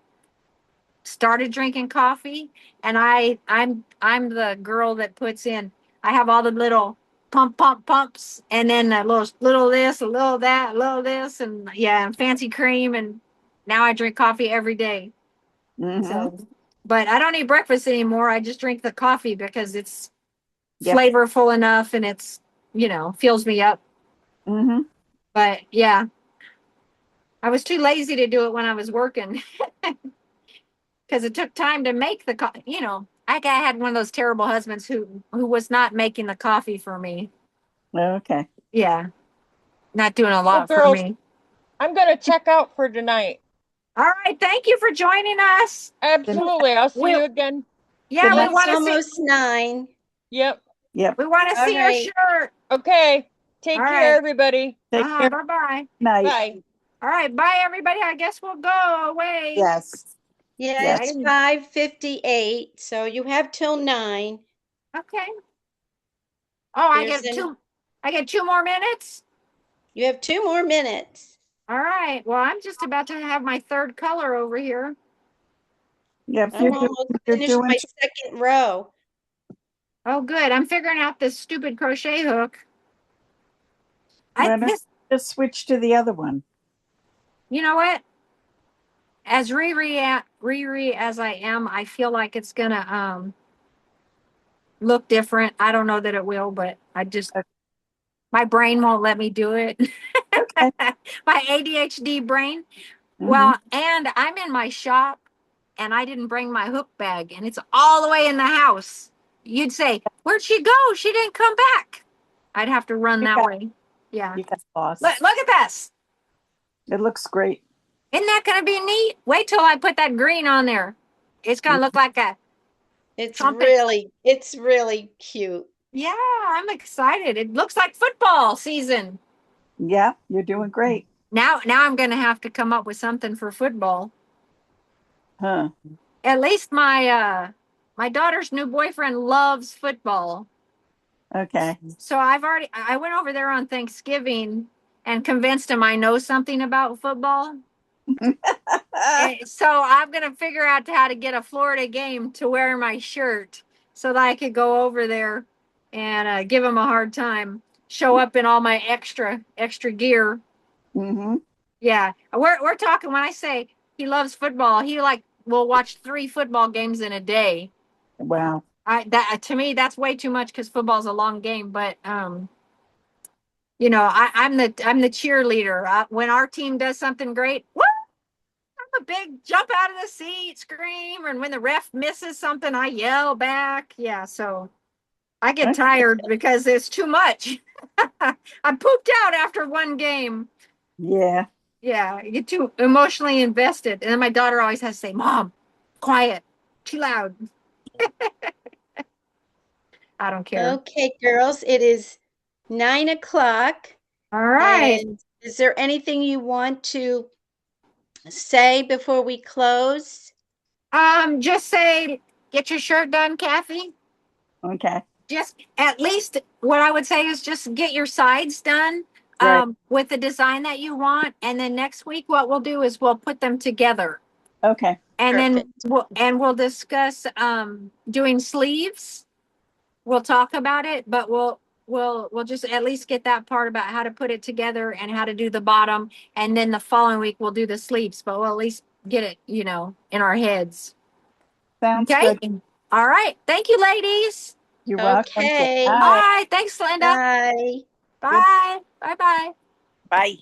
started drinking coffee, and I'm the girl that puts in. I have all the little pumps, and then a little this, a little that, a little this, and yeah, and fancy cream, and now I drink coffee every day. Mm-hmm. So, but I don't eat breakfast anymore. I just drink the coffee because it's Yep. flavorful enough, and it's fills me up. Mm-hmm. But yeah, I was too lazy to do it when I was working. Because it took time to make the I had one of those terrible husbands who was not making the coffee for me. Okay. Yeah, not doing a Well, lot for girls, me. I'm going to check out for tonight. All right, thank you for joining us. Absolutely. I'll see We- you again. Yeah, Good we night. want It's to see. almost 9. Yep. Yep. We want to All see your right. shirt. Okay. Take All care, right. everybody. Take care. Bye bye. Night. Bye. All right, bye everybody. I guess we'll go away. Yes. Yeah, Yes. it's 5:58, so you have till 9. Okay. Oh, There's an, I get 2 more minutes. you have 2 more minutes. All right. Well, I'm just about to have my third color over here. Yep. I'm almost finished my second row. Oh, good. I'm figuring out this stupid crochet hook. Let us just switch to the other one. You know what? As Riri as I am, I feel like it's gonna look different. I don't know that it will, but my brain won't let me do it. Okay. My ADHD brain. Mm-hmm. Well, and I'm in my shop and I didn't bring my hook bag and it's all the way in the house. You'd say, "Where'd she go? She didn't come back." I'd have to run that way. Yeah. You got lost. Look at this. It looks great. Isn't that going to be neat? Wait till I put that green on there. It's going to look like a It's trumpet. it's really cute. Yeah, I'm excited. It looks like football season. Yeah, you're doing great. Now I'm going to have to come up with something for football. Huh. At least my daughter's new boyfriend loves football. Okay. So I went over there on Thanksgiving and convinced him I know something about football. So I'm going to figure out how to get a Florida game to wear my shirt so that I could go over there and give him a hard time. Show up in all my extra gear. Mm-hmm. Yeah, we're talking. When I say he loves football, he will watch 3 football games in a day. Wow. To me that's way too much because football's a long game. But I'm the cheerleader. When our team does something great, woo! I'm a big jump out of the seat, scream, and when the ref misses something, I yell back. Yeah, so I get tired because it's too much. I pooped out after one game. Yeah. Yeah, you get too emotionally invested. And then my daughter always has to say, Mom, quiet, too loud. I don't care. Okay, girls, it is 9 o'clock. All right. And is there anything you want to say before we close? Just say, get your shirt done, Kathy. Okay. Just at least what I would say is just get your sides done Right. with the design that you want. And then next week, what we'll do is we'll put them together. Okay. And Perfect. then we'll discuss doing sleeves. We'll talk about it, but we'll just at least get that part about how to put it together and how to do the bottom. And then the following week we'll do the sleeves, but we'll at least get it, in our heads. Sounds Okay. good. All right. Thank you, ladies. You're welcome. Okay. All Bye. right. Thanks, Linda. Bye. Bye. Bye. Bye. Bye.